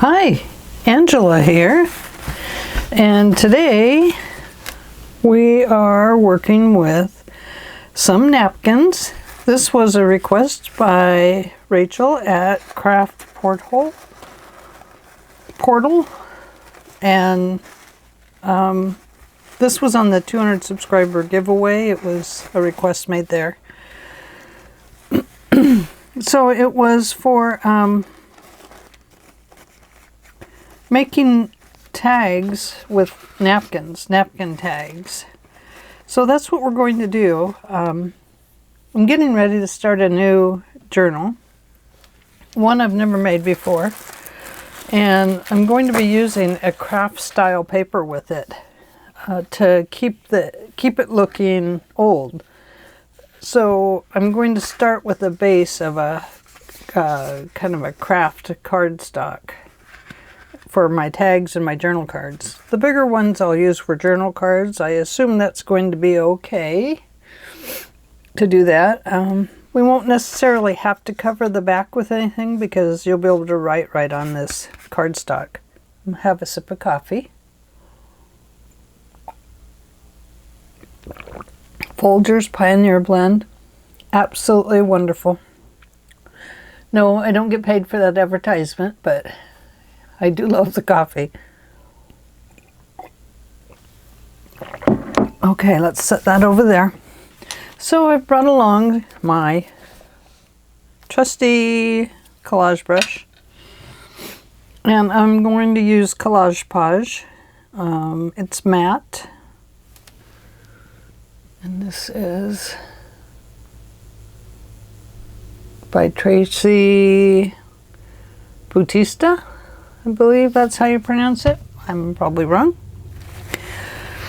Hi, Angela here, and today we are working with some napkins. This was a request by Rachel at CraftPortal, and this was on the 200 subscriber giveaway. It was a request made there. So it was for making tags with napkins, napkin tags. So that's what we're going to do. I'm getting ready to start a new journal, one I've never made before, and I'm going to be using a craft style paper with it to keep it looking old. So I'm going to start with a base of a kind of a craft cardstock for my tags and my journal cards. The bigger ones I'll use for journal cards. I assume that's going to be okay to do that. We won't necessarily have to cover the back with anything because you'll be able to write right on this cardstock. Have a sip of coffee. Folgers Pioneer Blend. Absolutely wonderful. No, I don't get paid for that advertisement, but I do love the coffee. Okay, let's set that over there. So I've brought along my trusty collage brush, and I'm going to use Collage. It's matte, and this is by Tracy Bautista. I believe that's how you pronounce it. I'm probably wrong.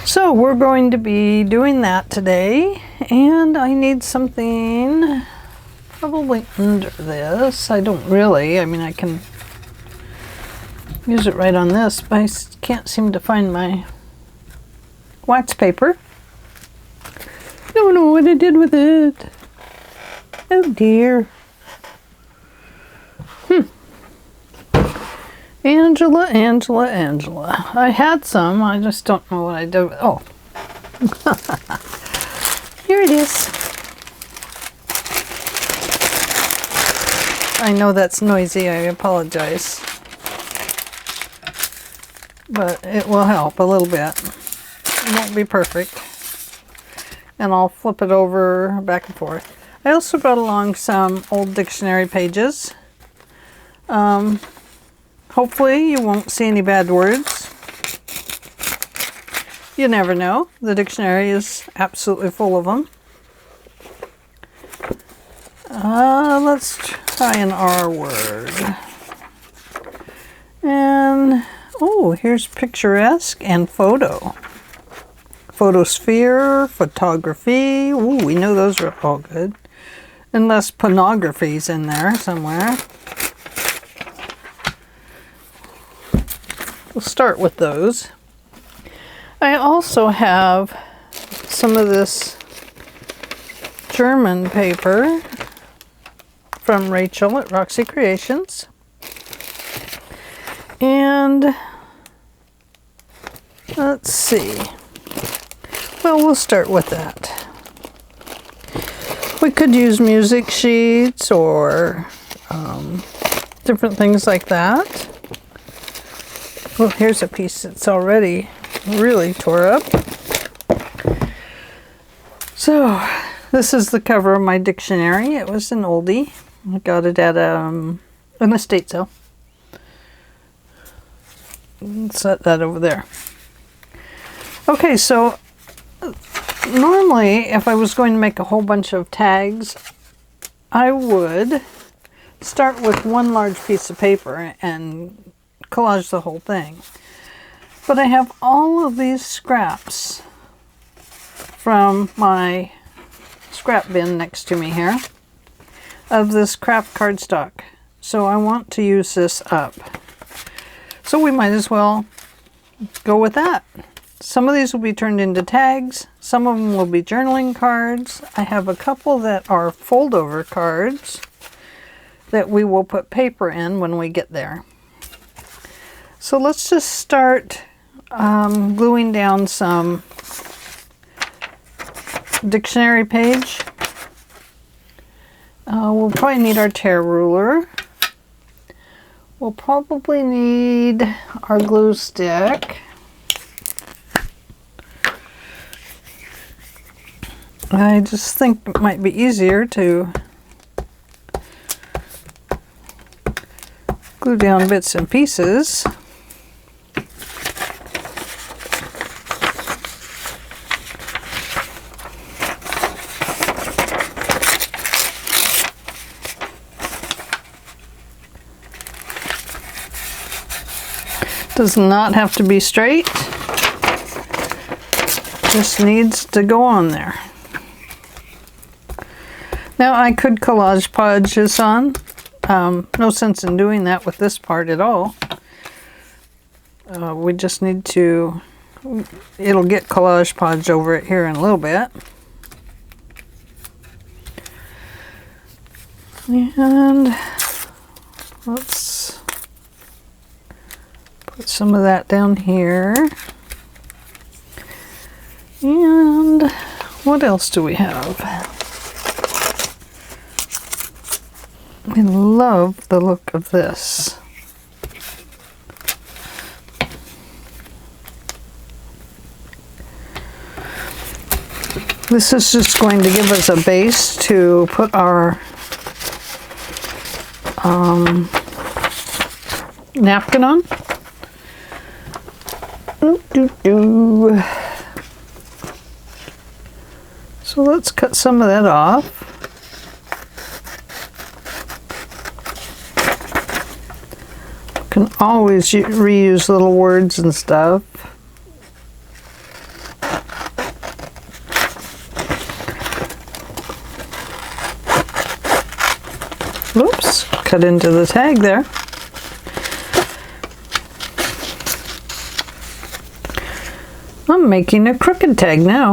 So we're going to be doing that today, and I need something probably under this. I don't really. I mean, I can use it right on this, but I can't seem to find my wax paper. Don't know what I did with it. Oh dear. Angela. I had some, I just don't know what I did with. Oh. Here it is. I know that's noisy, I apologize. But it will help a little bit. It won't be perfect. And I'll flip it over back and forth. I also brought along some old dictionary pages. Hopefully you won't see any bad words. You never know. The dictionary is absolutely full of them. Let's try an R word. And, oh, here's picturesque and photo. Photosphere, photography. Ooh, we know those are all good. Unless pornography's in there somewhere. We'll start with those. I also have some of this German paper from Rachel at Roxy Creations. And let's see. Well, we'll start with that. We could use music sheets or different things like that. Well, here's a piece that's already really tore up. So, this is the cover of my dictionary. It was an oldie. I got it at an estate sale. Set that over there. Okay, so normally if I was going to make a whole bunch of tags, I would start with one large piece of paper and collage the whole thing. But I have all of these scraps from my scrap bin next to me here of this craft cardstock. So I want to use this up. So we might as well go with that. Some of these will be turned into tags. Some of them will be journaling cards. I have a couple that are fold over cards that we will put paper in when we get there. So let's just start gluing down some dictionary page. We'll probably need our tear ruler. We'll probably need our glue stick. I just think it might be easier to glue down bits and pieces. Does not have to be straight, just needs to go on there. Now I could collage podge this on. No sense in doing that with this part at all. We just need to, it'll get collage podge over it here in a little bit. And let's put some of that down here. And what else do we have? I love the look of this. This is just going to give us a base to put our napkin on. So let's cut some of that off. Can always reuse little words and stuff. Whoops, cut into the tag there. I'm making a crooked tag now.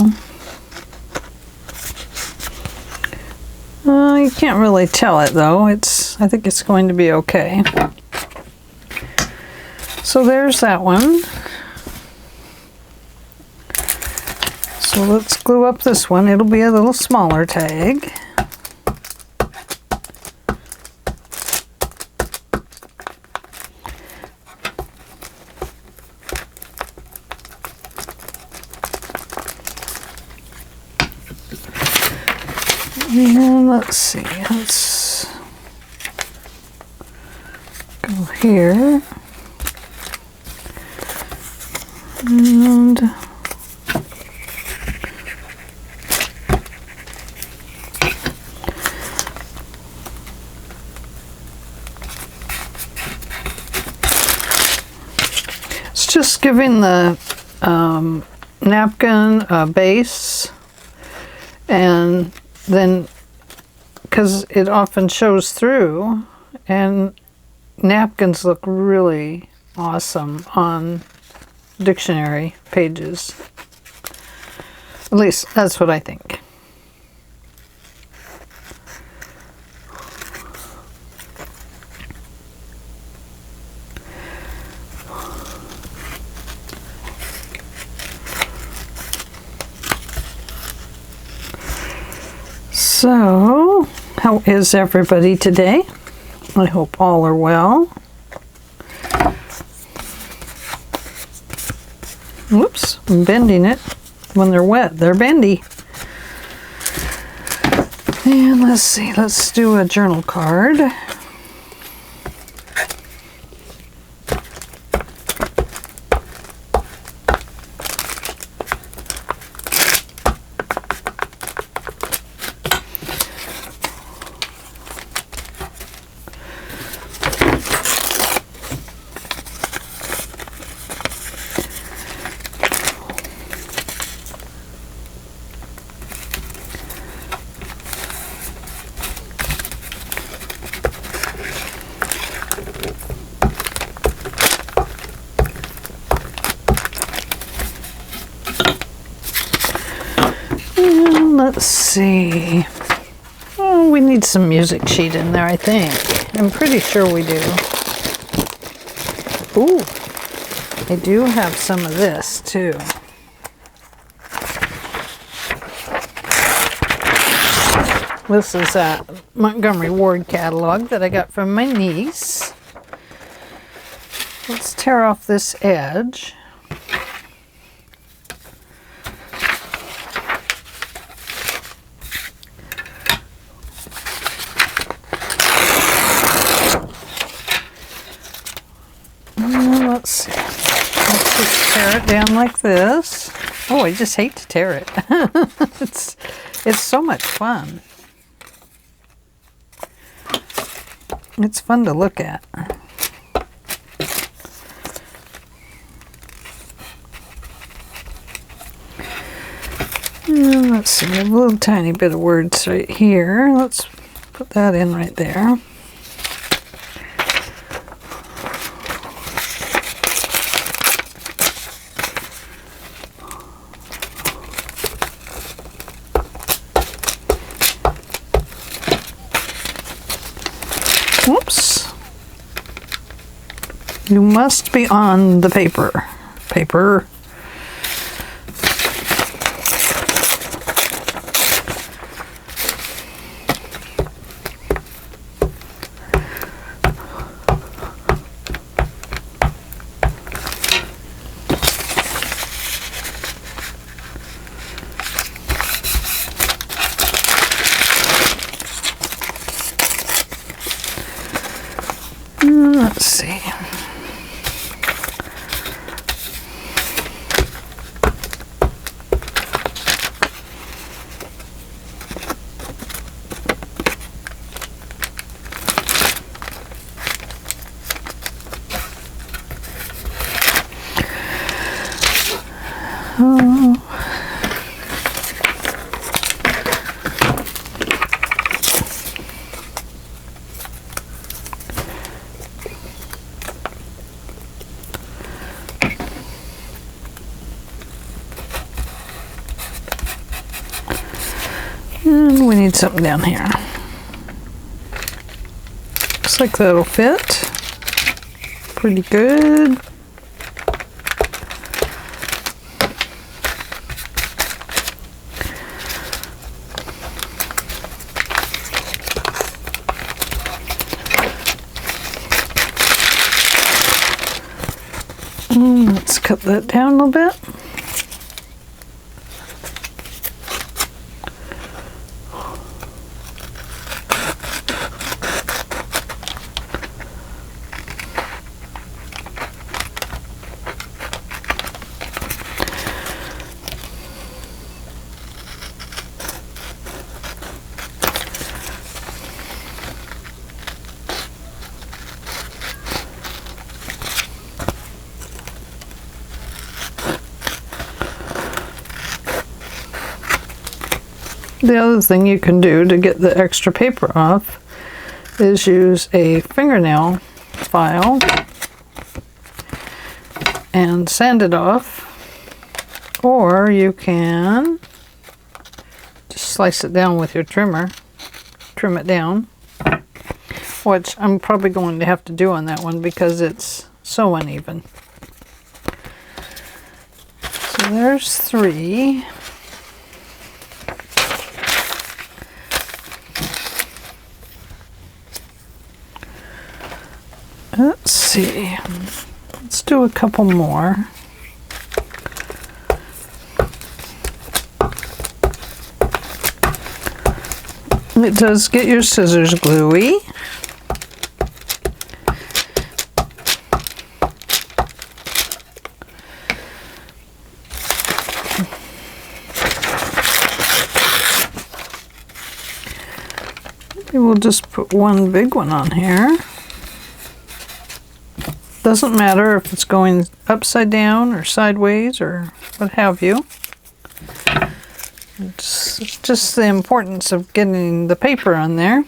You can't really tell it though. I think it's going to be okay. So there's that one. So let's glue up this one. It'll be a little smaller tag. And let's see, let's go here. And it's just giving the napkin a base, and then because it often shows through, and napkins look really awesome on dictionary pages. At least that's what I think. So, how is everybody today? I hope all are well. Whoops, I'm bending it. When they're wet, they're bendy. And let's see, let's do a journal card. Let's see. Oh, we need some music sheet in there, I think. I'm pretty sure we do. Ooh, I do have some of this too. This is a Montgomery Ward catalog that I got from my niece. Let's tear off this edge. Let's see. Let's just tear it down like this. Oh, I just hate to tear it. It's so much fun. It's fun to look at. And let's see, a little tiny bit of words right here. Let's put that in right there. Whoops. You must be on the paper. Paper. Let's see. And we need something down here. Looks like that'll fit. Pretty good. Let's cut that down a little bit. The other thing you can do to get the extra paper off is use a fingernail file and sand it off, or you can just slice it down with your trimmer, trim it down, which I'm probably going to have to do on that one because it's so uneven. So there's 3. Let's see, let's do a couple more. It does get your scissors gluey. Maybe we'll just put one big one on here. Doesn't matter if it's going upside down or sideways or what have you. It's just the importance of getting the paper on there.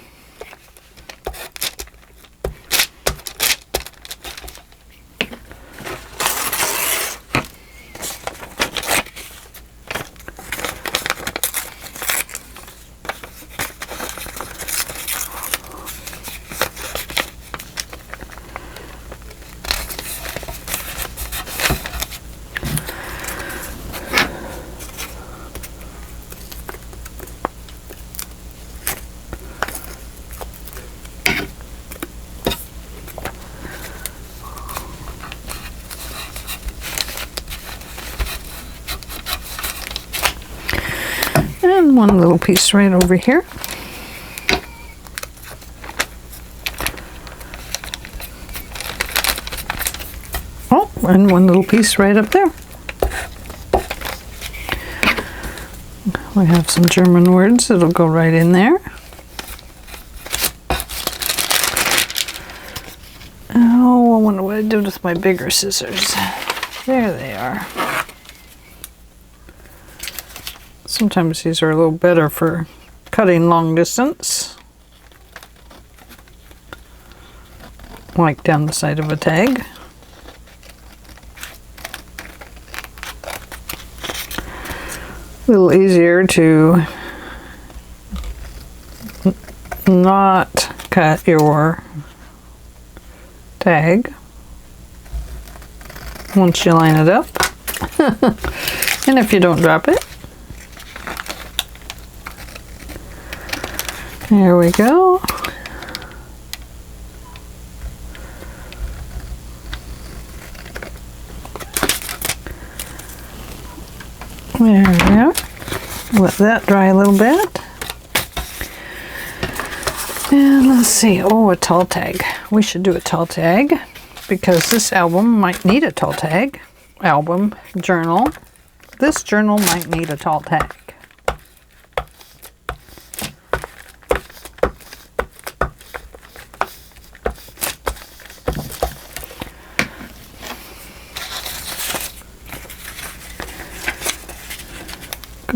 And one little piece right over here. Oh, and one little piece right up there. We have some German words that'll go right in there. Oh, I wonder what I did with my bigger scissors. There they are. Sometimes these are a little better for cutting long distance, like down the side of a tag. A little easier to not cut your tag once you line it up. And if you don't drop it. There we go. There we go. Let that dry a little bit. And let's see. Oh, a tall tag. We should do a tall tag because this album might need a tall tag. Album, journal. This journal might need a tall tag.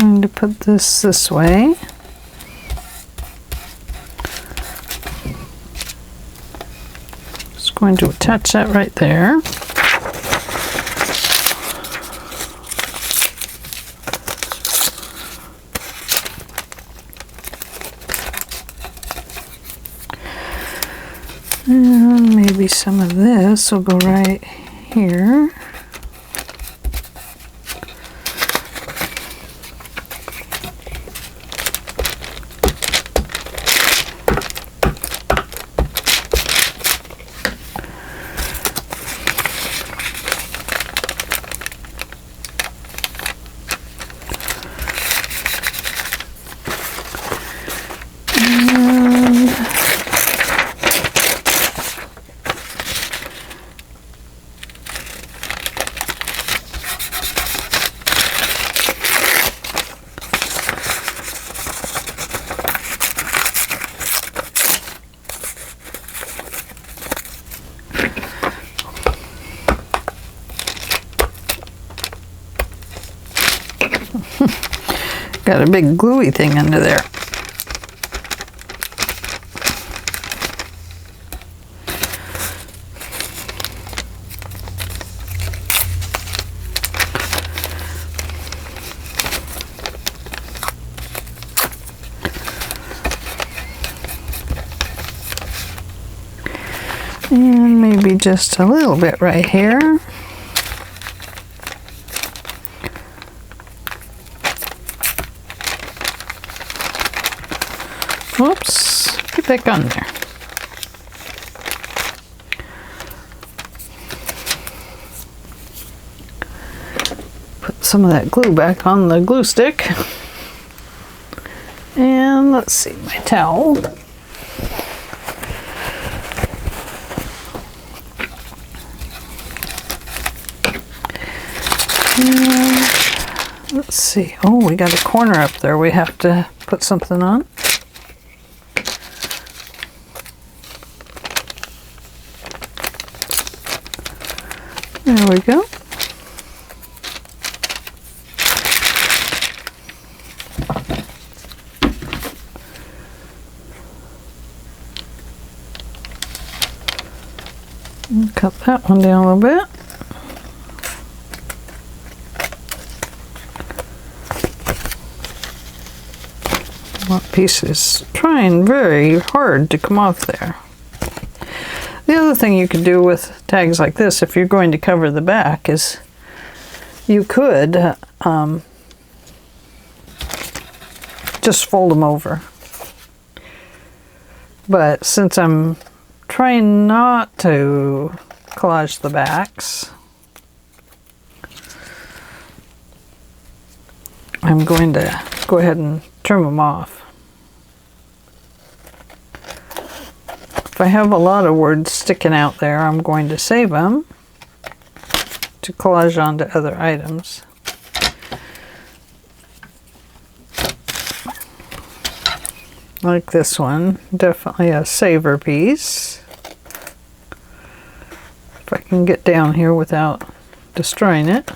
Going to put this way. Just going to attach that right there. And maybe some of this will go right here. Got a big gluey thing under there. And maybe just a little bit right here. Whoops, get back on there. Put some of that glue back on the glue stick. And let's see, my towel. And let's see, oh, we got a corner up there we have to put something on. There we go. And cut that one down a little bit. That piece is trying very hard to come off there. The other thing you could do with tags like this, if you're going to cover the back, is you could just fold them over. But since I'm trying not to collage the backs, I'm going to go ahead and trim them off. If I have a lot of words sticking out there, I'm going to save them to collage onto other items. Like this one, definitely a saver piece. If I can get down here without destroying it.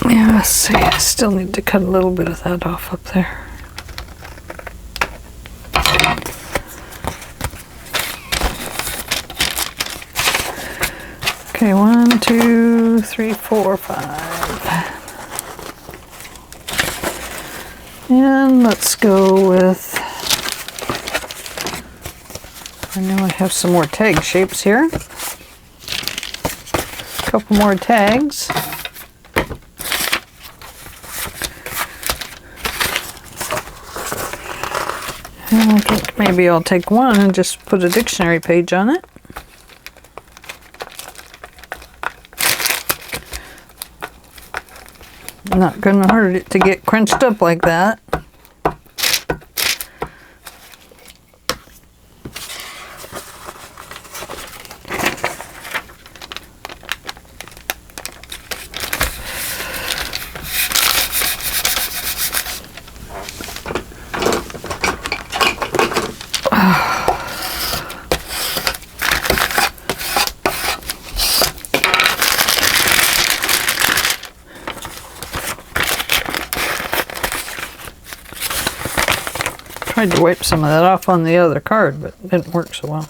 Yeah, let's see, I still need to cut a little bit of that off up there. Okay, 1, 2, 3, 4, 5. And let's go with, I know I have some more tag shapes here. A couple more tags. And I think maybe I'll take one and just put a dictionary page on it. Not gonna hurt it to get crunched up like that. Tried to wipe some of that off on the other card, but it didn't work so well.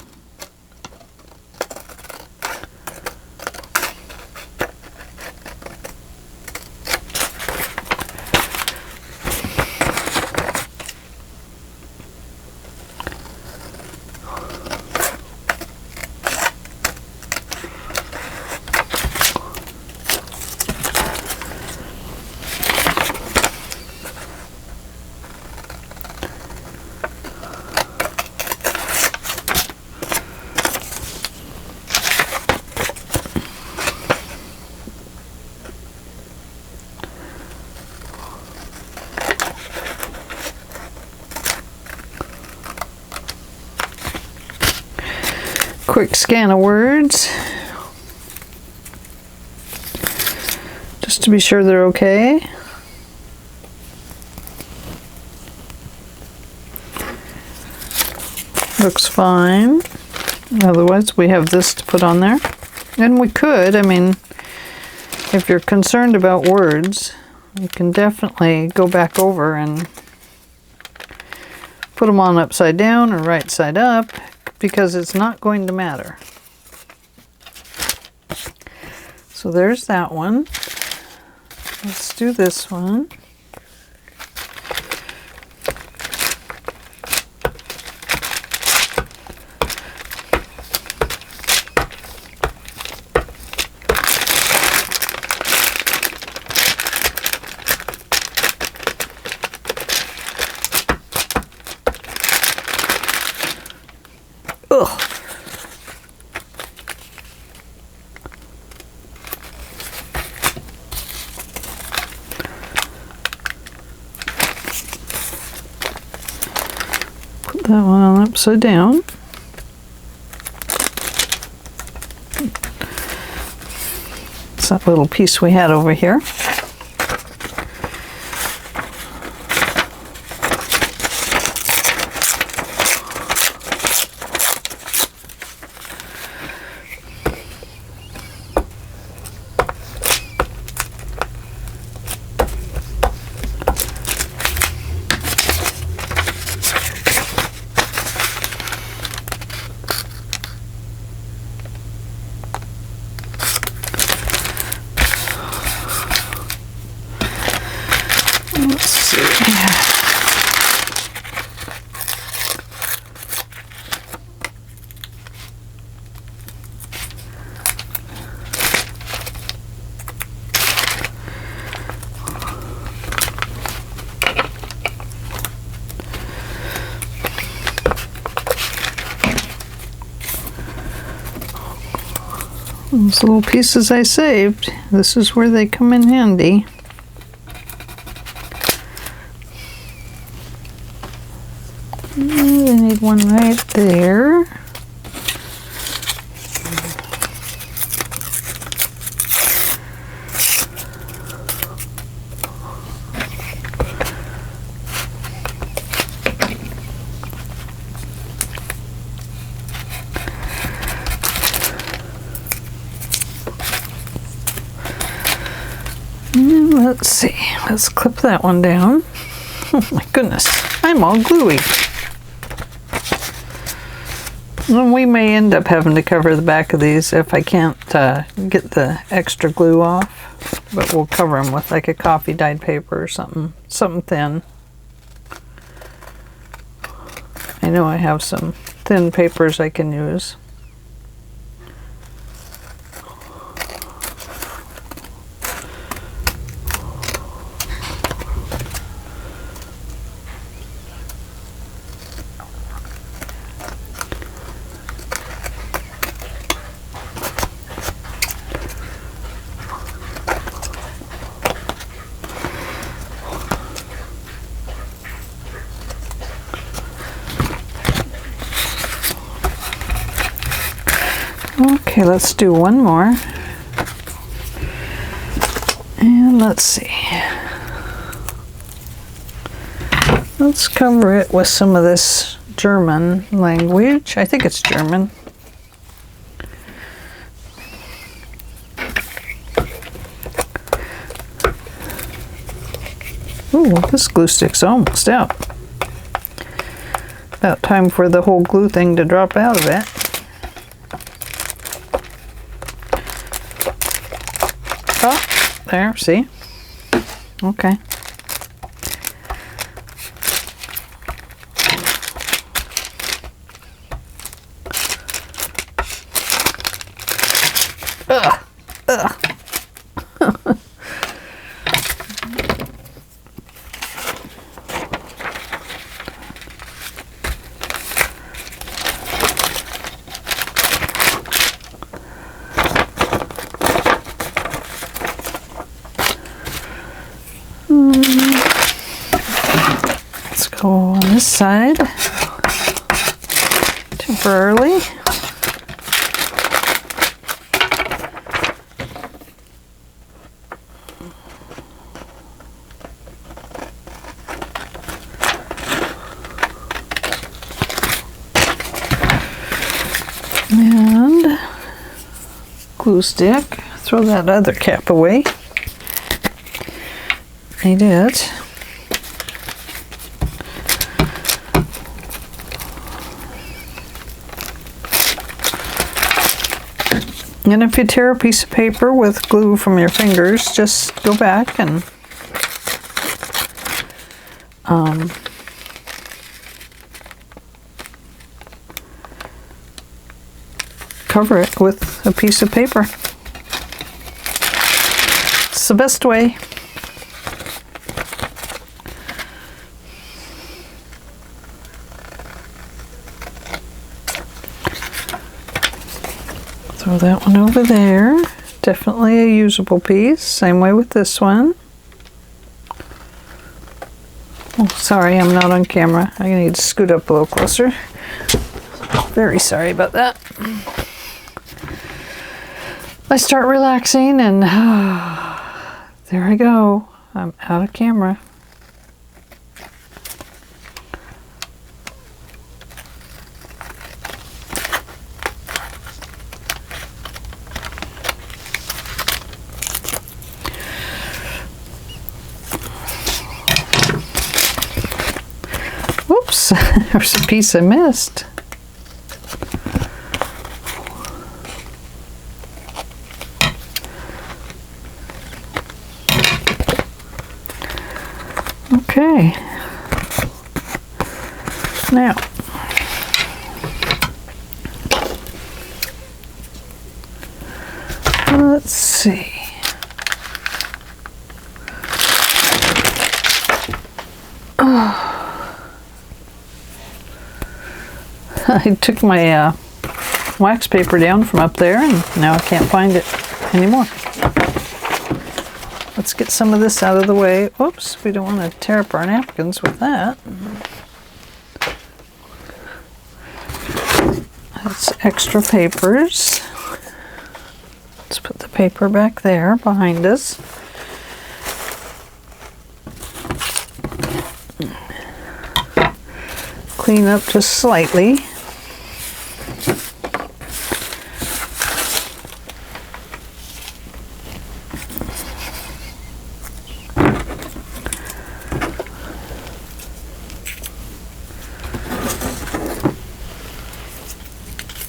Quick scan of words, just to be sure they're okay. Looks fine. Otherwise, we have this to put on there. And we could, I mean, if you're concerned about words, you can definitely go back over and put them on upside down or right side up, because it's not going to matter. So there's that one. Let's do this one. Ugh. Put that one on upside down. It's that little piece we had over here. Let's see. Those little pieces I saved, this is where they come in handy. I need one right there. Let's see, let's clip that one down. Oh my goodness, I'm all gluey. And we may end up having to cover the back of these if I can't get the extra glue off. But we'll cover them with like a coffee dyed paper or something thin. I know I have some thin papers I can use. Okay, let's do one more. And let's see. Let's cover it with some of this German language. I think it's German. Ooh, this glue stick's almost out. About time for the whole glue thing to drop out of it. Oh, there, see? Okay. Ugh. Ugh. Let's go on this side temporarily. And glue stick, throw that other cap away. Need it. And if you tear a piece of paper with glue from your fingers, just go back and cover it with a piece of paper. It's the best way. Throw that one over there. Definitely a usable piece. Same way with this one. Oh, sorry, I'm not on camera. I need to scoot up a little closer. Very sorry about that. I start relaxing and there I go. I'm out of camera. Whoops, there's a piece I missed. Okay. Now, let's see. I took my wax paper down from up there, and now I can't find it anymore. Let's get some of this out of the way. Oops, we don't want to tear up our napkins with that. That's extra papers. Let's put the paper back there behind us. Clean up just slightly.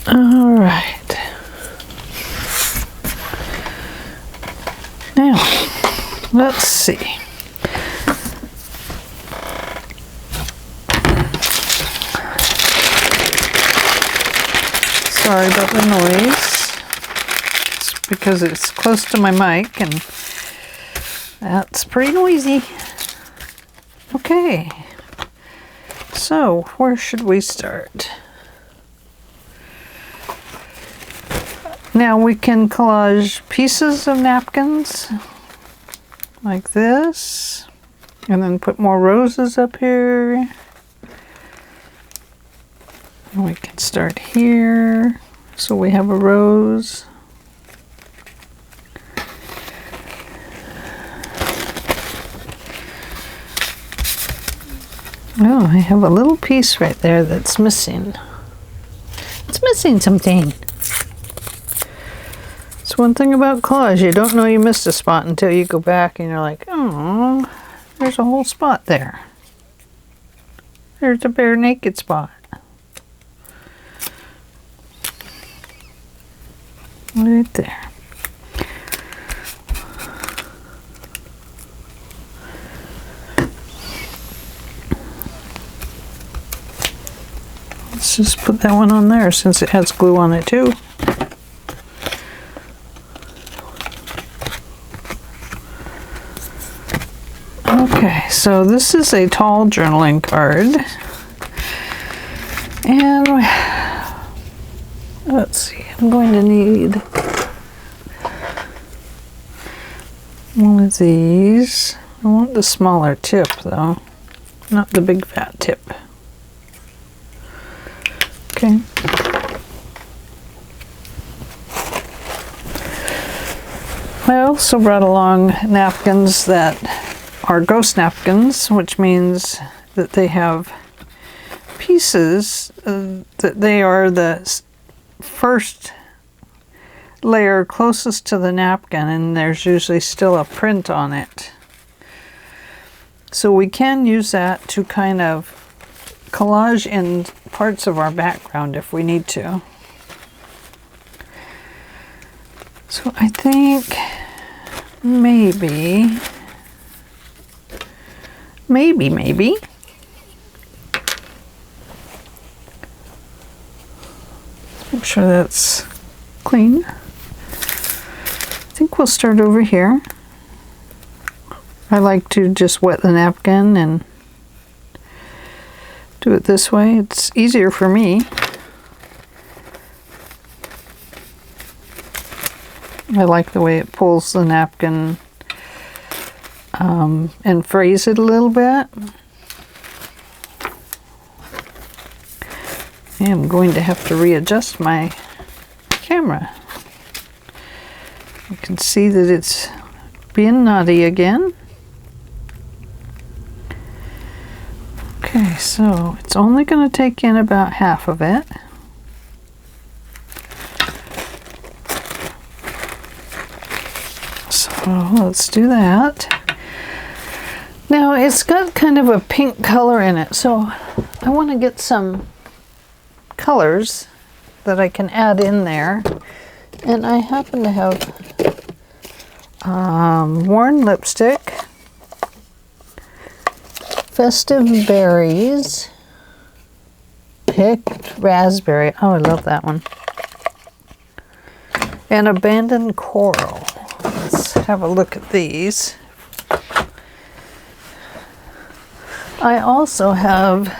All right. Now, let's see. Sorry about the noise. It's because it's close to my mic and that's pretty noisy. Okay. So, where should we start? Now we can collage pieces of napkins like this, and then put more roses up here. And we can start here, so we have a rose. Oh, I have a little piece right there that's missing. It's missing something. It's one thing about collage, you don't know you missed a spot until you go back and you're like, oh, there's a whole spot there. There's a bare naked spot. Right there. Let's just put that one on there since it has glue on it too. Okay, so this is a tall journaling card, and let's see, I'm going to need one of these. I want the smaller tip though, not the big fat tip. Okay. I also brought along napkins that are ghost napkins, which means that they have pieces that they are the first layer closest to the napkin, and there's usually still a print on it. So we can use that to kind of collage in parts of our background if we need to. So I think maybe. Make sure that's clean. I think we'll start over here. I like to just wet the napkin and do it this way. It's easier for me. I like the way it pulls the napkin and frays it a little bit. I'm going to have to readjust my camera. You can see that it's being naughty again. Okay, so it's only going to take in about half of it. So let's do that. Now it's got kind of a pink color in it, so I want to get some colors that I can add in there. And I happen to have worn lipstick, festive berries, picked raspberry. Oh, I love that one. And abandoned coral. Let's have a look at these. I also have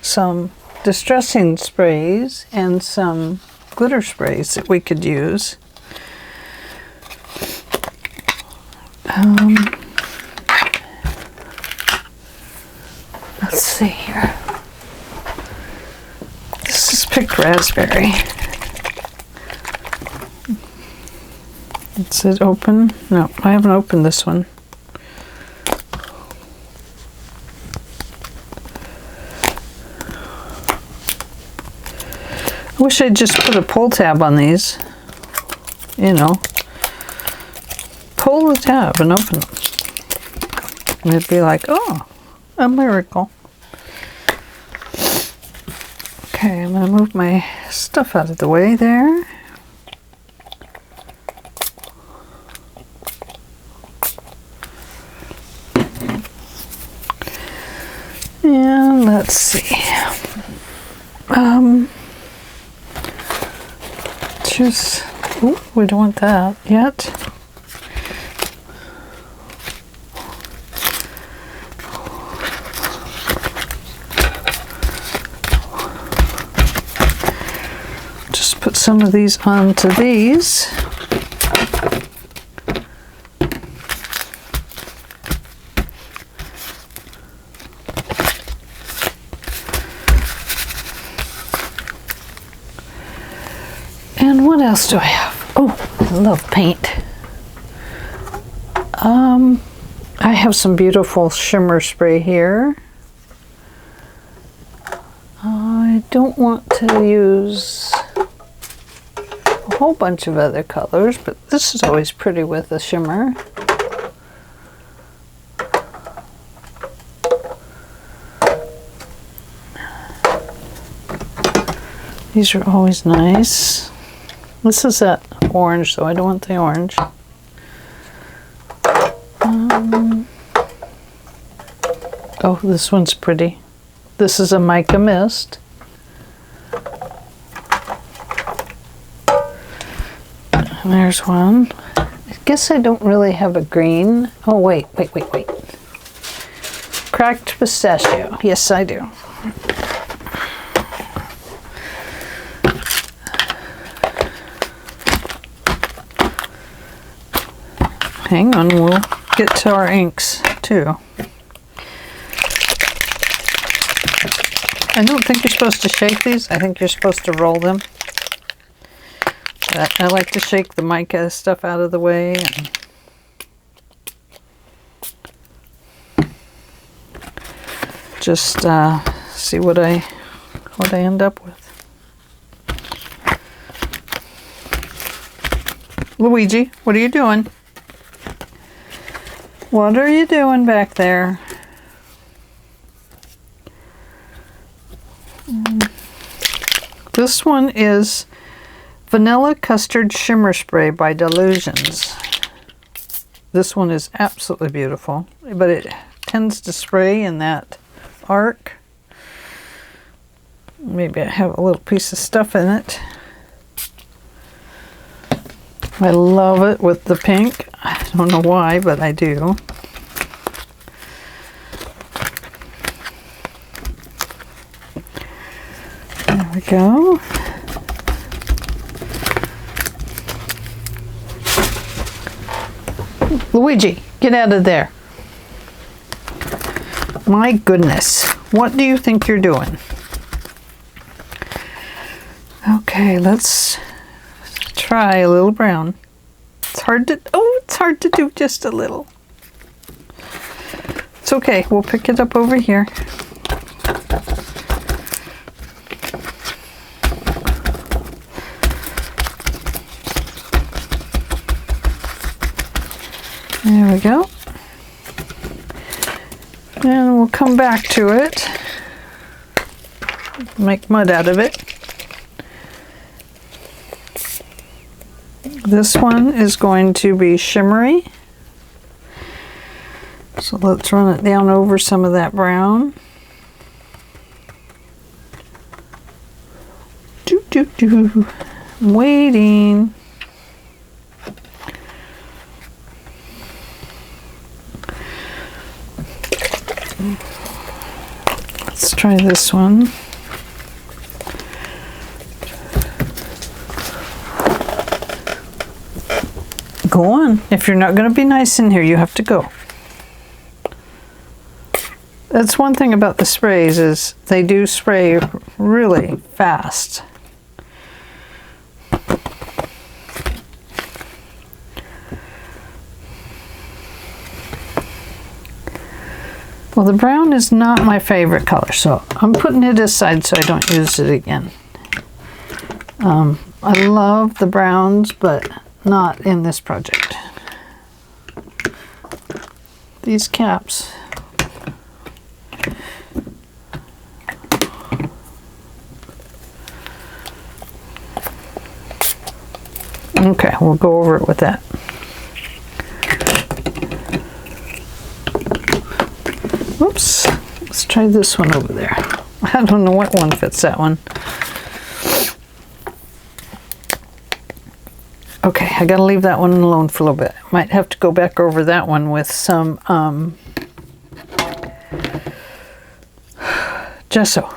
some distressing sprays and some glitter sprays that we could use. Let's see here. This is picked raspberry. Is it open? No, I haven't opened this one. I wish I'd just put a pull tab on these. You know. Pull the tab and open them. And it'd be like, oh, a miracle. Okay, I'm going to move my stuff out of the way there. And let's see. We don't want that yet. Just put some of these onto these. And what else do I have? Oh, I love paint. I have some beautiful shimmer spray here. I don't want to use a whole bunch of other colors, but this is always pretty with a shimmer. These are always nice. This is that orange, so I don't want the orange. Oh, this one's pretty. This is a mica mist. And there's one. I guess I don't really have a green. Oh, wait. Cracked pistachio. Yes, I do. Hang on, we'll get to our inks too. I don't think you're supposed to shake these. I think you're supposed to roll them. But I like to shake the mica stuff out of the way. And just see what I end up with. Luigi, what are you doing? What are you doing back there? This one is Vanilla Custard Shimmer Spray by Delusions. This one is absolutely beautiful, but it tends to spray in that arc. Maybe I have a little piece of stuff in it. I love it with the pink. I don't know why, but I do. There we go. Luigi, get out of there. My goodness. What do you think you're doing? Okay, let's try a little brown. It's hard to do just a little. It's okay, we'll pick it up over here. There we go. And we'll come back to it. Make mud out of it. This one is going to be shimmery. So let's run it down over some of that brown. I'm waiting. Let's try this one. Go on. If you're not going to be nice in here, you have to go. That's one thing about the sprays is they do spray really fast. Well, the brown is not my favorite color, so I'm putting it aside so I don't use it again. I love the browns, but not in this project. These caps. Okay, we'll go over it with that. Oops, let's try this one over there. I don't know what one fits that one. Okay, I gotta leave that one alone for a little bit. Might have to go back over that one with some gesso.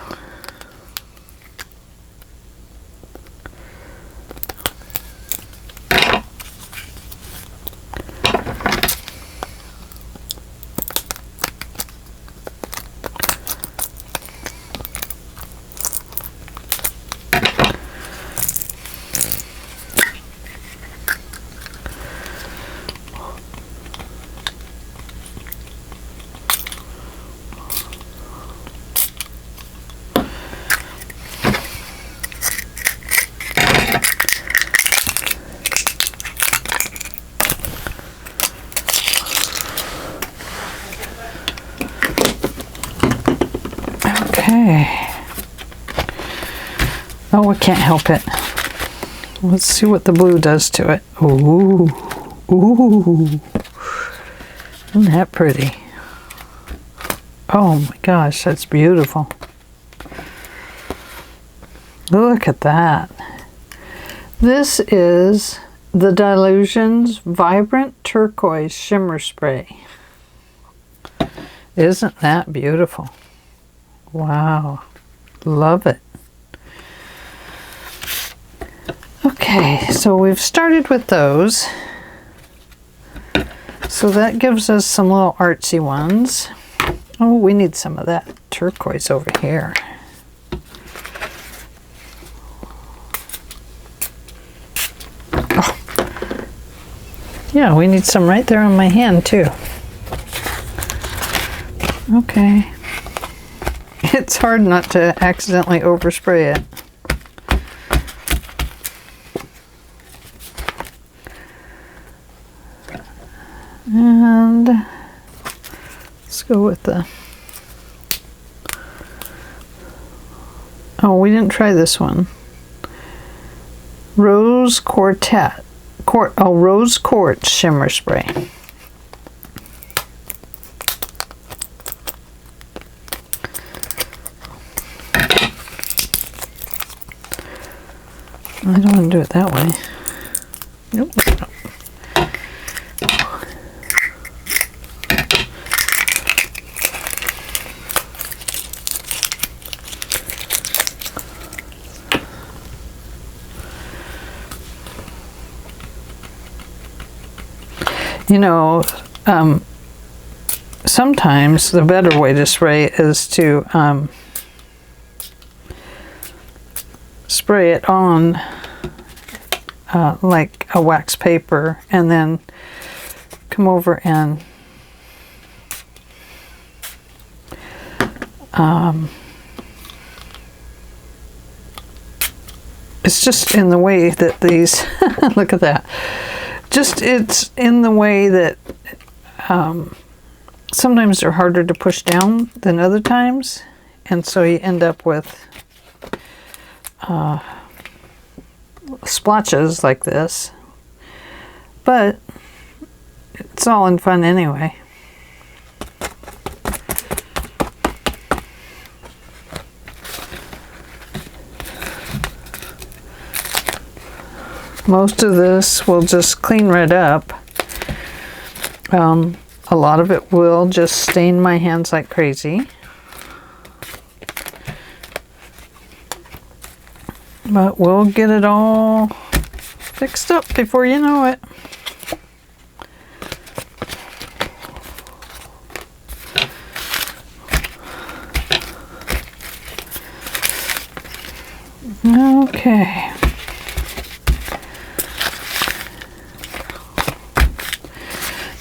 Okay. Oh, we can't help it. Let's see what the blue does to it. Ooh. Ooh. Isn't that pretty? Oh my gosh, that's beautiful. Look at that. This is the Dilutions Vibrant Turquoise Shimmer Spray. Isn't that beautiful? Wow, love it. Okay, so we've started with those. So that gives us some little artsy ones. Oh, we need some of that turquoise over here. Oh. Yeah, we need some right there on my hand too. Okay. It's hard not to accidentally overspray it. And let's go with the... Oh, we didn't try this one. Rose Quartet. Rose Quartz Shimmer Spray. I don't want to do it that way. Nope. You know, sometimes the better way to spray is to spray it on like a wax paper and then come over and it's just in the way that these look at that. Just it's in the way that sometimes they're harder to push down than other times, and so you end up with splotches like this, but it's all in fun anyway. Most of this will just clean right up. A lot of it will just stain my hands like crazy. But we'll get it all fixed up before you know it. Okay.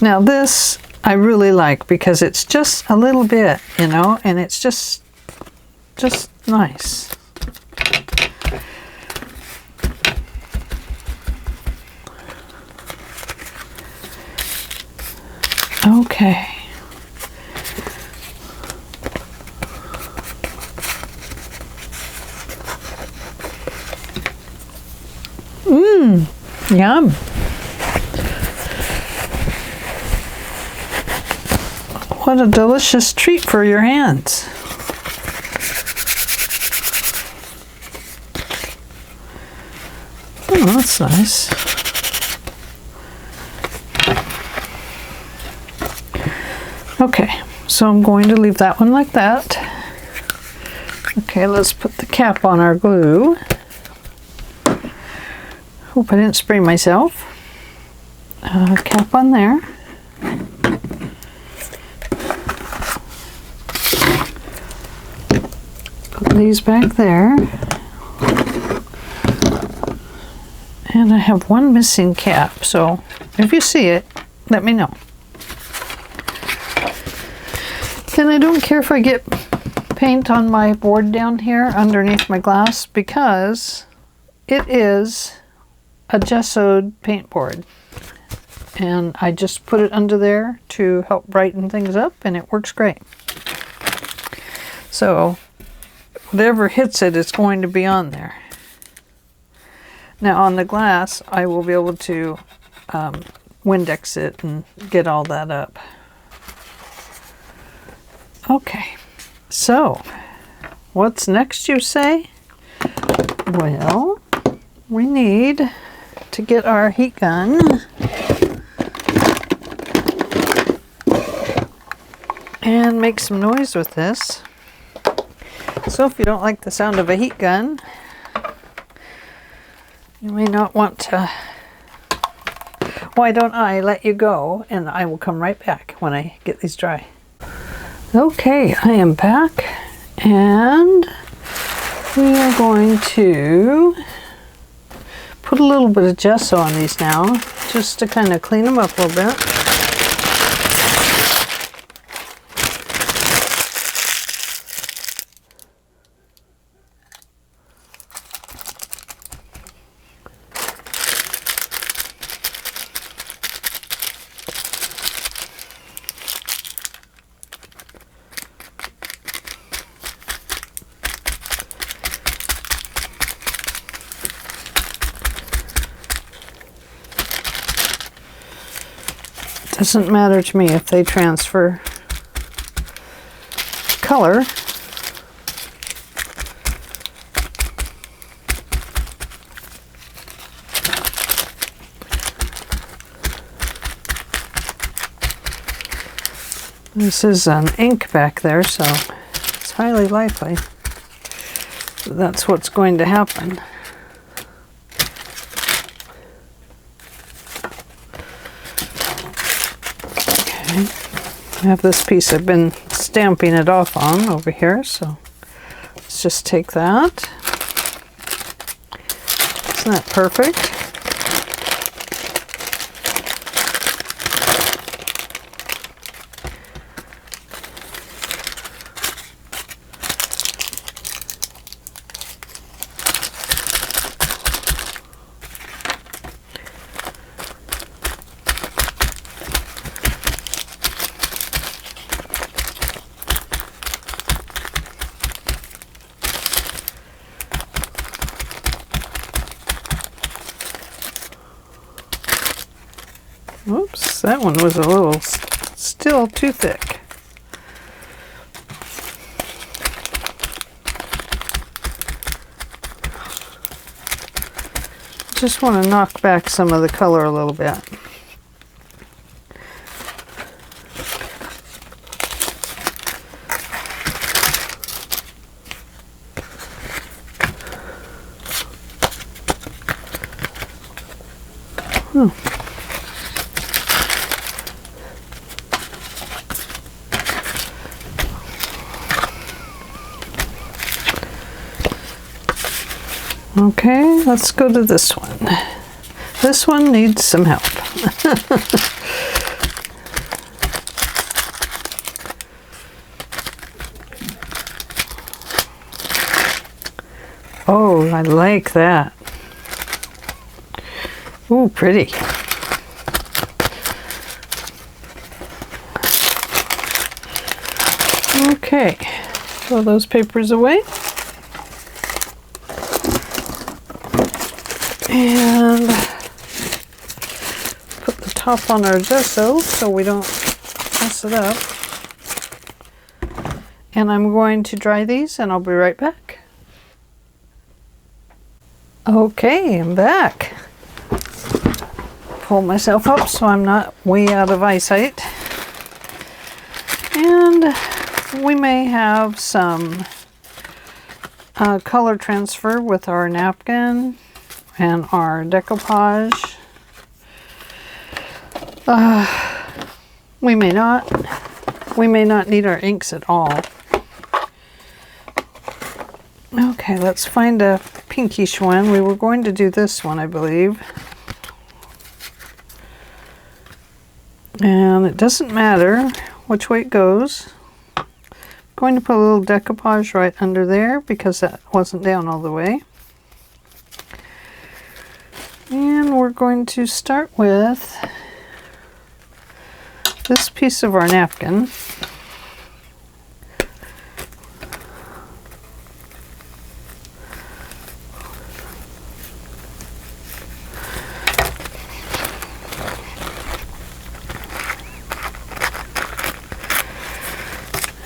Now this I really like because it's just a little bit, you know, and it's just nice. Okay. Yum. What a delicious treat for your hands. Oh, that's nice. Okay, so I'm going to leave that one like that. Okay, let's put the cap on our glue. Hope I didn't spray myself. Cap on there. Put these back there. And I have one missing cap, so if you see it, let me know. And I don't care if I get paint on my board down here underneath my glass because it is a gessoed paint board. And I just put it under there to help brighten things up, and it works great. So whatever hits it is going to be on there. Now on the glass, I will be able to Windex it and get all that up. Okay, so what's next, you say? Well, we need to get our heat gun and make some noise with this. So if you don't like the sound of a heat gun, you may not want to. Why don't I let you go and I will come right back when I get these dry. Okay, I am back and we are going to put a little bit of gesso on these now just to kind of clean them up a little bit. Doesn't matter to me if they transfer color. This is an ink back there, so it's highly likely that's what's going to happen. I have this piece I've been stamping it off on over here, so let's just take that. Isn't that perfect? Oops, that one was a little still too thick. Just want to knock back some of the color a little bit. Okay, let's go to this one. This one needs some help. Oh, I like that. Ooh, pretty. Okay, throw those papers away. And put the top on our gesso so we don't mess it up. And I'm going to dry these and I'll be right back. Okay, I'm back. Pull myself up so I'm not way out of eyesight. And we may have some color transfer with our napkin and our decoupage. We may not. We may not need our inks at all. Okay, let's find a pinkish one. We were going to do this one, I believe. And it doesn't matter which way it goes. I'm going to put a little decoupage right under there because that wasn't down all the way. And we're going to start with this piece of our napkin.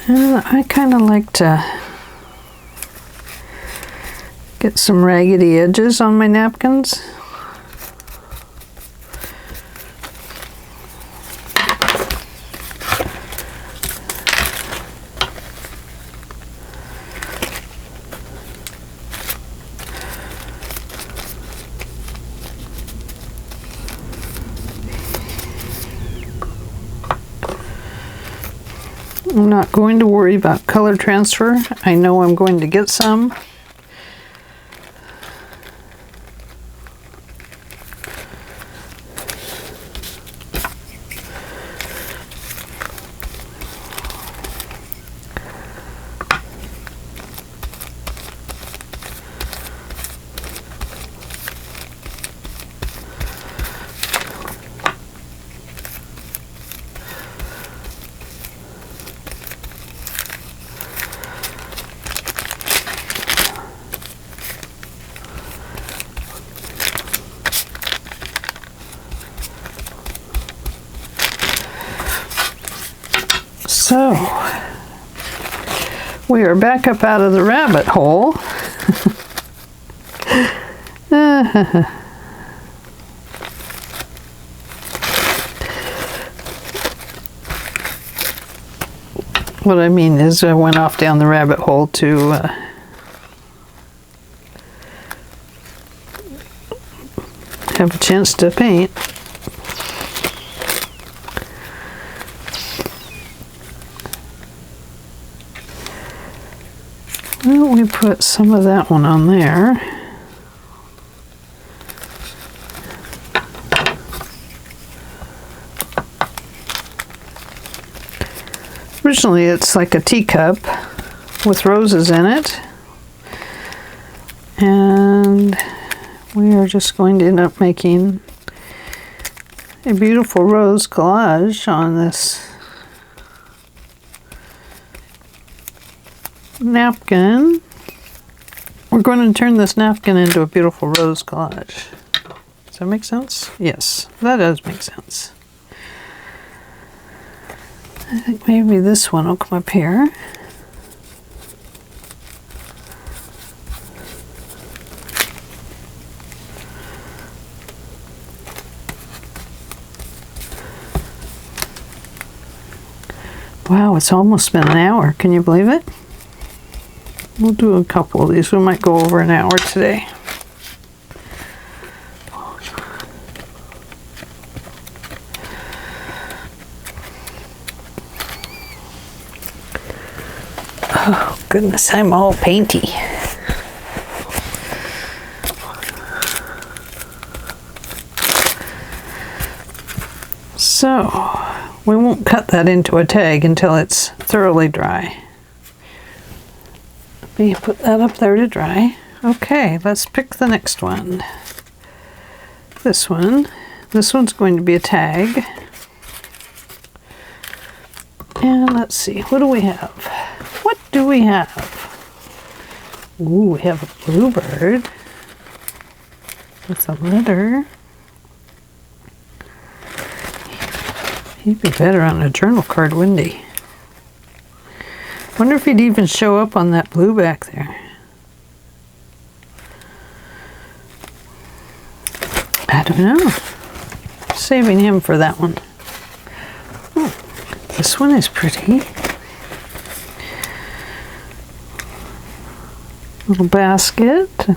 And I kind of like to get some raggedy edges on my napkins. I'm not going to worry about color transfer. I know I'm going to get some. So, we are back up out of the rabbit hole. What I mean is I went off down the rabbit hole to have a chance to paint. Well, we put some of that one on there. Originally it's like a teacup with roses in it. And we are just going to end up making a beautiful rose collage on this napkin. We're going to turn this napkin into a beautiful rose collage. Does that make sense? Yes, that does make sense. I think maybe this one will come up here. Wow, it's almost been an hour. Can you believe it? We'll do a couple of these. We might go over an hour today. Oh, goodness, I'm all painty. So we won't cut that into a tag until it's thoroughly dry. Let me put that up there to dry. Okay, let's pick the next one. This one. This one's going to be a tag. And let's see, what do we have? What do we have? Ooh, we have a bluebird with a letter. He'd be better on a journal card, wouldn't he? Wonder if he'd even show up on that blue back there. I don't know. Saving him for that one. Oh, this one is pretty. Little basket.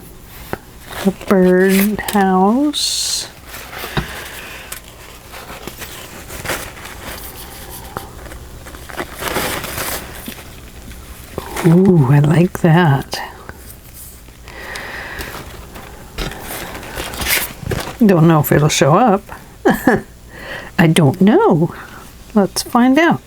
A bird house. Ooh, I like that. Don't know if it'll show up. I don't know. Let's find out.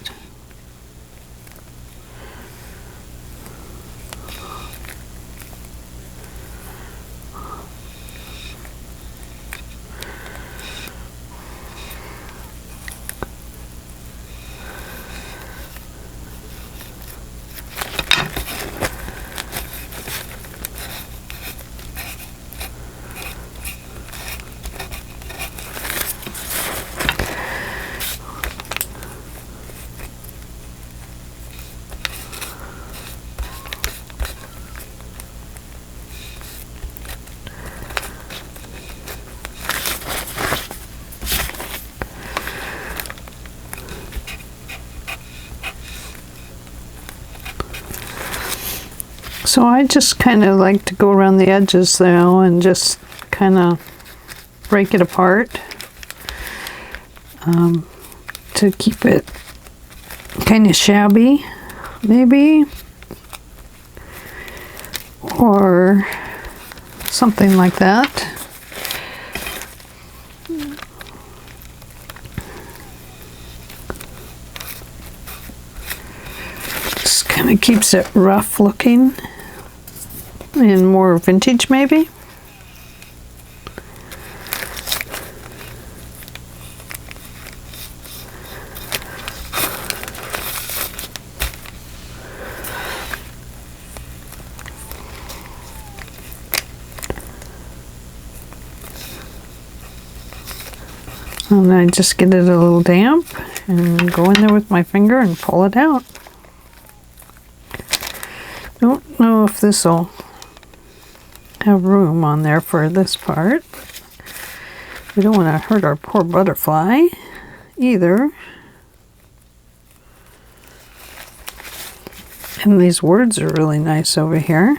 So I just kind of like to go around the edges now and just kind of break it apart to keep it kind of shabby, maybe, or something like that. Just kind of keeps it rough looking. And more vintage, maybe. And I just get it a little damp and go in there with my finger and pull it out. Don't know if this will have room on there for this part. We don't want to hurt our poor butterfly either. And these words are really nice over here.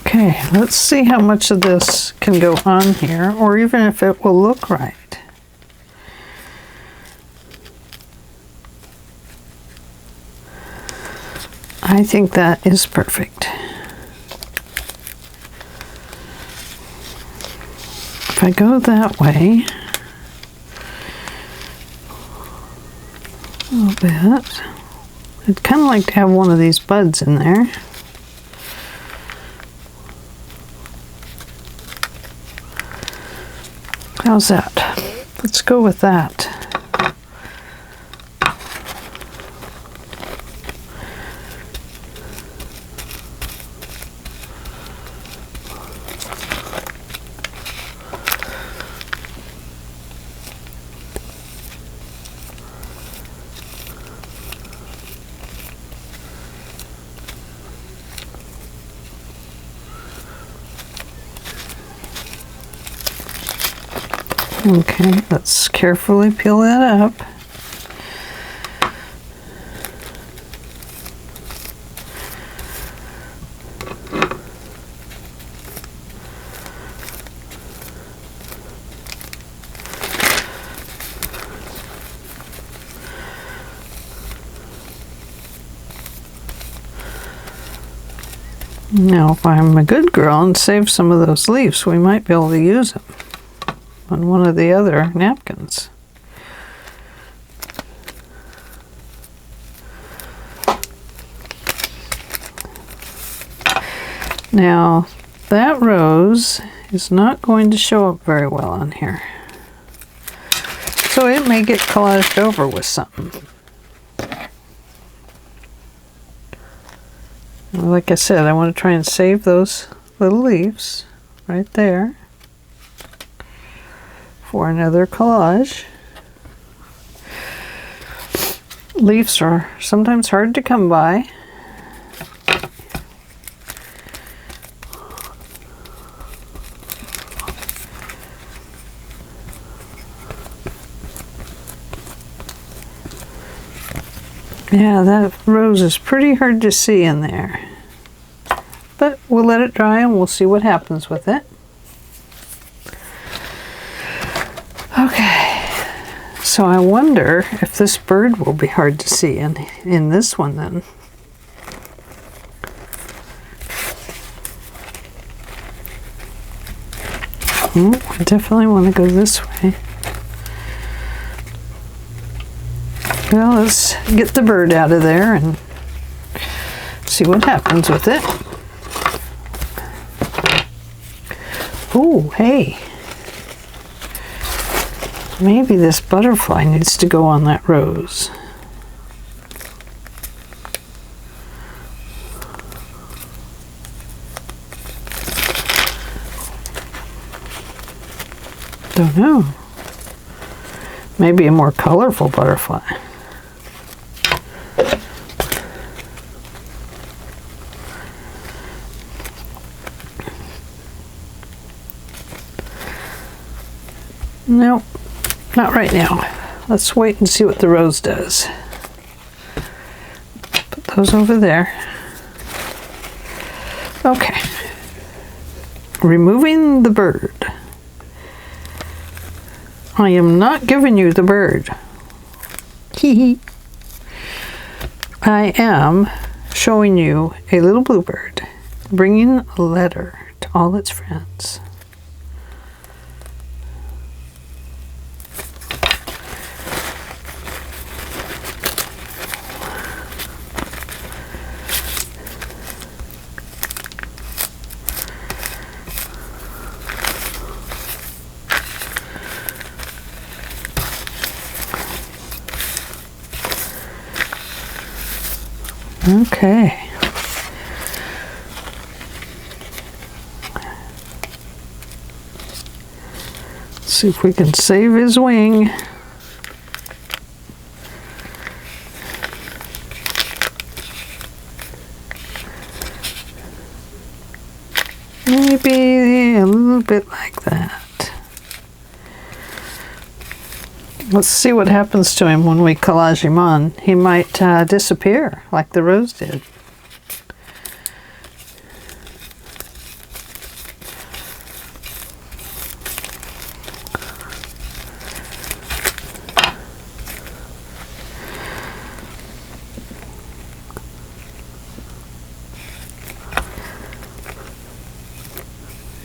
Okay, let's see how much of this can go on here, or even if it will look right. I think that is perfect. If I go that way a little bit, I'd kind of like to have one of these buds in there. How's that? Let's go with that. Okay, let's carefully peel that up. Now, if I'm a good girl and save some of those leaves, we might be able to use them on one of the other napkins. Now, that rose is not going to show up very well on here. So it may get collaged over with something. Like I said, I want to try and save those little leaves right there for another collage. Leaves are sometimes hard to come by. Yeah, that rose is pretty hard to see in there. But we'll let it dry and we'll see what happens with it. Okay, so I wonder if this bird will be hard to see in this one then. I definitely want to go this way. Well, let's get the bird out of there and see what happens with it. Ooh, hey. Maybe this butterfly needs to go on that rose. Don't know. Maybe a more colorful butterfly. Nope, not right now. Let's wait and see what the rose does. Put those over there. Okay. Removing the bird. I am not giving you the bird. Hee hee. I am showing you a little bluebird bringing a letter to all its friends. Okay. Let's see if we can save his wing. Maybe a little bit like that. Let's see what happens to him when we collage him on. He might disappear like the rose did.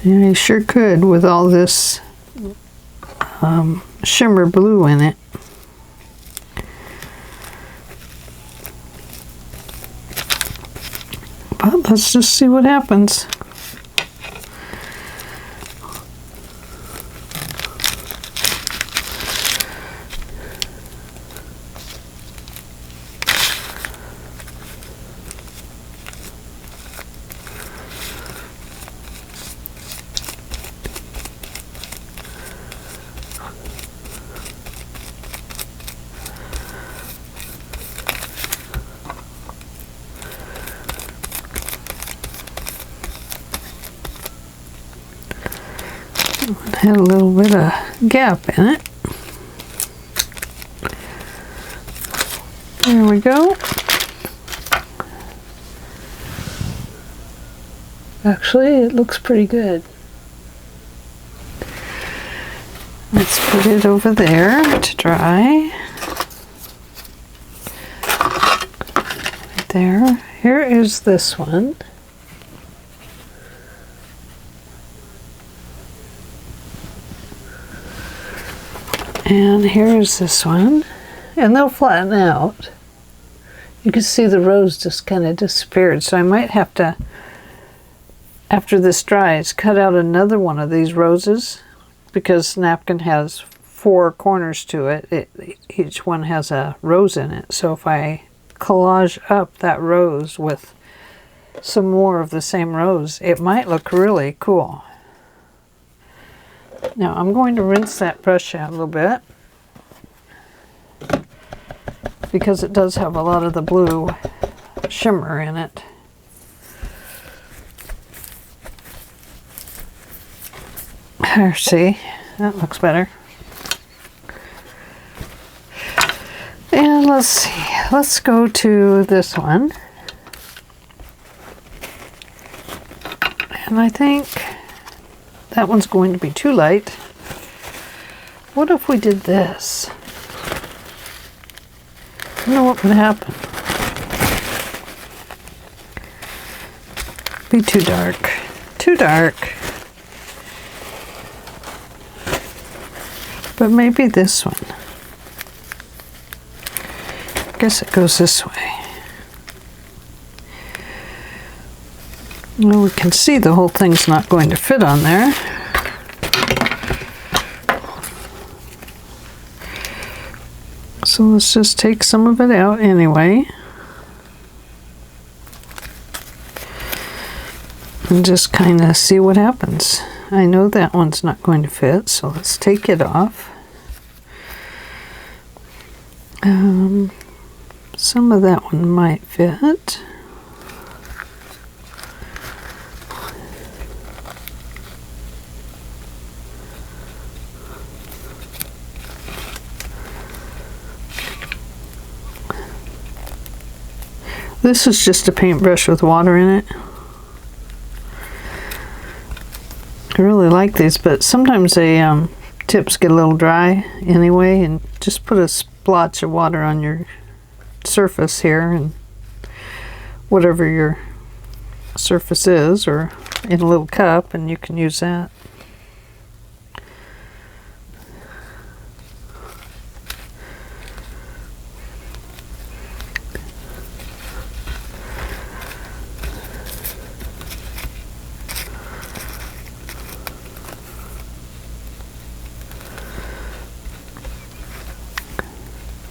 Yeah, he sure could with all this shimmer blue in it. But let's just see what happens. Had a little bit of gap in it. There we go. Actually, it looks pretty good. Let's put it over there to dry. Right there. Here is this one. And here's this one. And they'll flatten out. You can see the rose just kind of disappeared. So I might have to, after this dries, cut out another one of these roses, because napkin has 4 corners to it. Each one has a rose in it. So if I collage up that rose with some more of the same rose, it might look really cool. Now I'm going to rinse that brush out a little bit, because it does have a lot of the blue shimmer in it. There, see, that looks better. And let's see, let's go to this one. And I think that one's going to be too light. What if we did this? I know what would happen. Be too dark. Too dark. But maybe this one. I guess it goes this way. Well, we can see the whole thing's not going to fit on there. So let's just take some of it out anyway. And just kind of see what happens. I know that one's not going to fit, so let's take it off. Some of that one might fit. This is just a paintbrush with water in it. I really like these, but sometimes the tips get a little dry anyway, and just put a splotch of water on your surface here, and whatever your surface is, or in a little cup, and you can use that.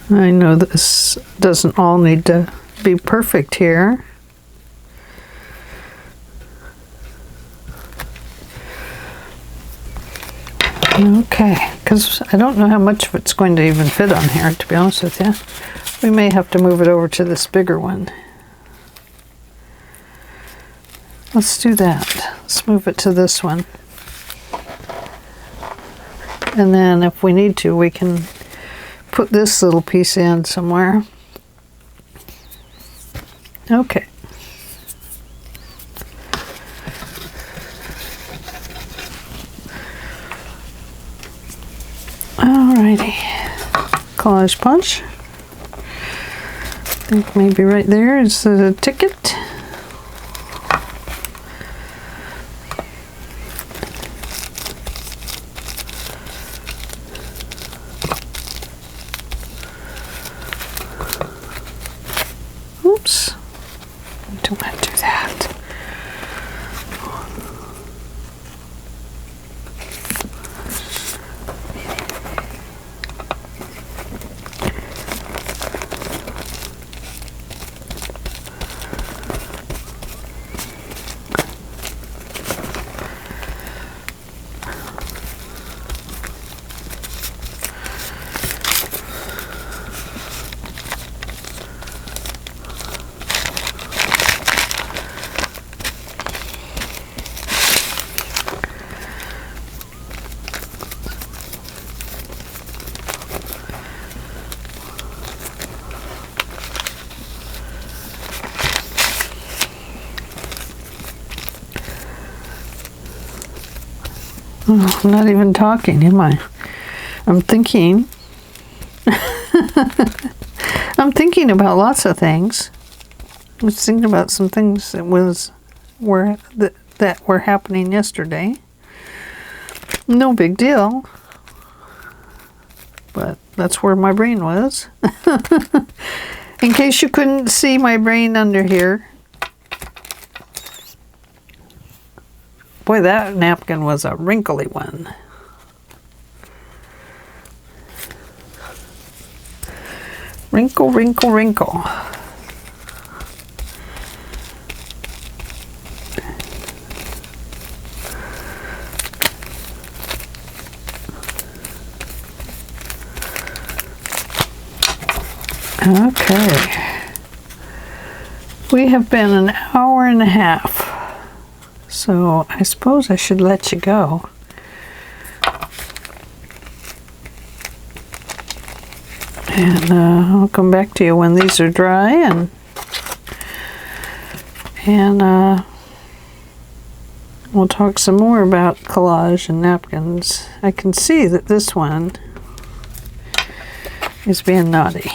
I know this doesn't all need to be perfect here. Okay, because I don't know how much of it's going to even fit on here, to be honest with you. We may have to move it over to this bigger one. Let's do that. Let's move it to this one. And then if we need to, we can put this little piece in somewhere. Okay. Alrighty. Collage punch. I think maybe right there is the ticket. Oops. I don't want to do that. Oh, I'm not even talking, am I? I'm thinking. I'm thinking about lots of things. I was thinking about some things that were happening yesterday. No big deal. but that's where my brain was. In case you couldn't see my brain under here. Boy, that napkin was a wrinkly one. Wrinkle, wrinkle, wrinkle. Okay. We have been an hour and a half. So I suppose I should let you go. And I'll come back to you when these are dry, and we'll talk some more about collage and napkins. I can see that this one is being naughty.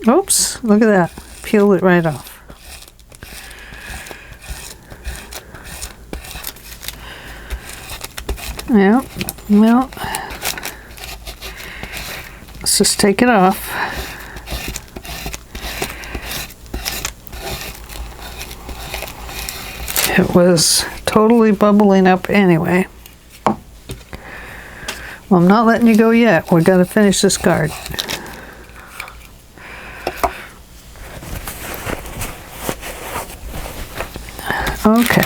Oops, look at that. Peeled it right off. Yeah, well, let's just take it off. It was totally bubbling up anyway. Well, I'm not letting you go yet. We've got to finish this card. Okay.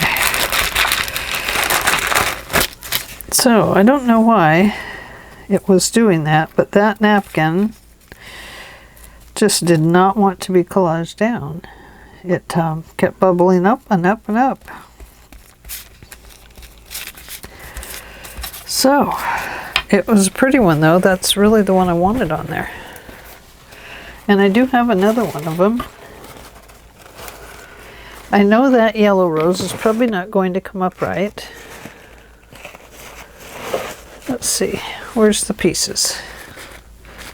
So, I don't know why it was doing that, but that napkin just did not want to be collaged down. It kept bubbling up and up and up. So, it was a pretty one though. That's really the one I wanted on there. And I do have another one of them. I know that yellow rose is probably not going to come up right. Let's see, where's the pieces?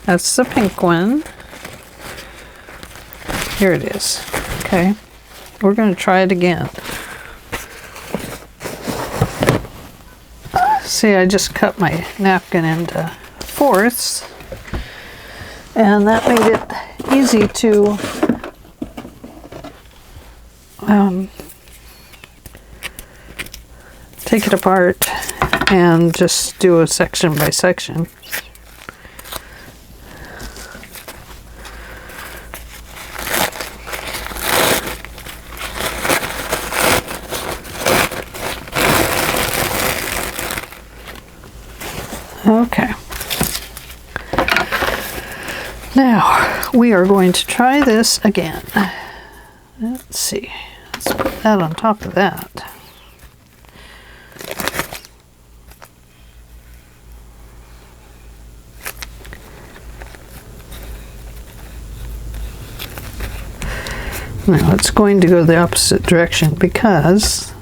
That's the pink one. Here it is. Okay, we're going to try it again. See, I just cut my napkin into fourths, and that made it easy to take it apart and just do a section by section. Okay. Now we are going to try this again. Let's see. Let's put that on top of that. Now it's going to go the opposite direction because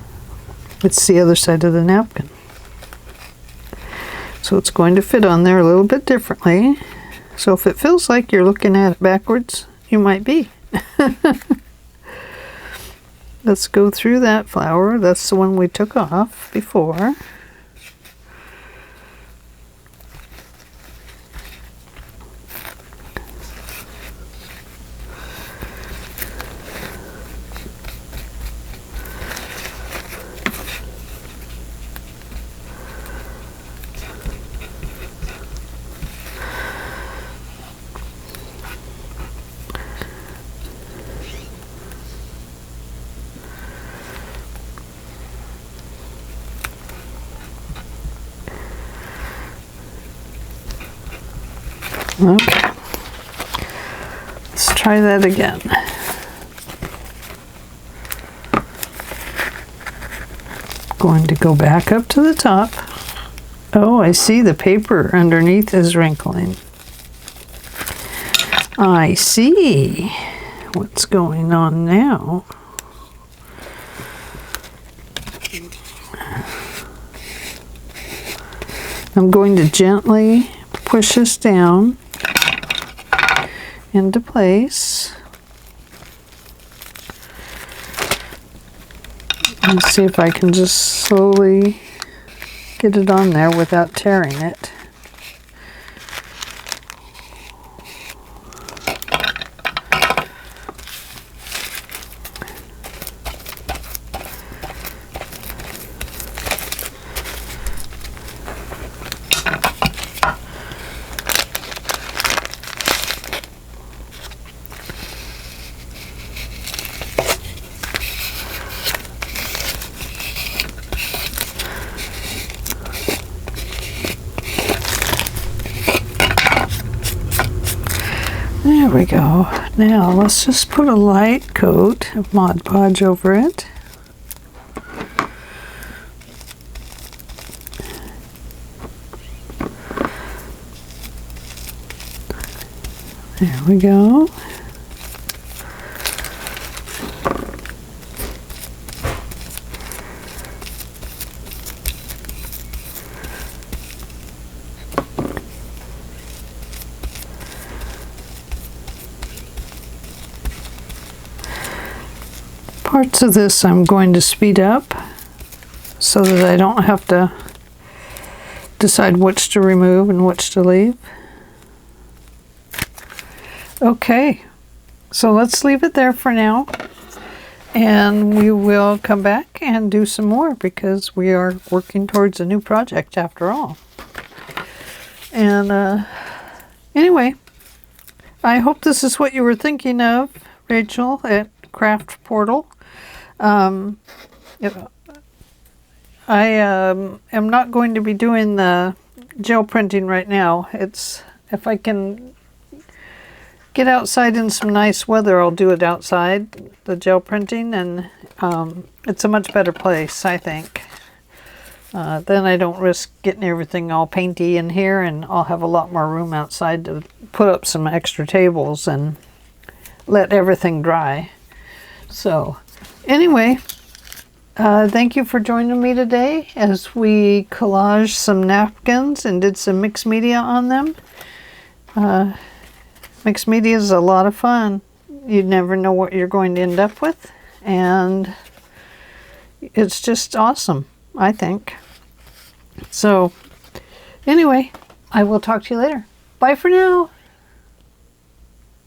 it's the other side of the napkin. So it's going to fit on there a little bit differently. So if it feels like you're looking at it backwards, you might be. Let's go through that flower. That's the one we took off before. Okay, let's try that again. Going to go back up to the top. Oh, I see the paper underneath is wrinkling. I see what's going on now. I'm going to gently push this down into place and see if I can just slowly get it on there without tearing it. There we go. Now let's just put a light coat of Mod Podge over it. There we go. Parts of this I'm going to speed up so that I don't have to decide which to remove and which to leave. Okay, so let's leave it there for now, and we will come back and do some more because we are working towards a new project after all. And anyway, I hope this is what you were thinking of, Rachel at CraftPortal. I am not going to be doing the gel printing right now. It's, if I can get outside in some nice weather, I'll do it outside, the gel printing, and it's a much better place, I think. Then I don't risk getting everything all painty in here, and I'll have a lot more room outside to put up some extra tables and let everything dry. So anyway, thank you for joining me today as we collaged some napkins and did some mixed media on them. Mixed media is a lot of fun. You never know what you're going to end up with, and it's just awesome, I think. So anyway, I will talk to you later. Bye for now.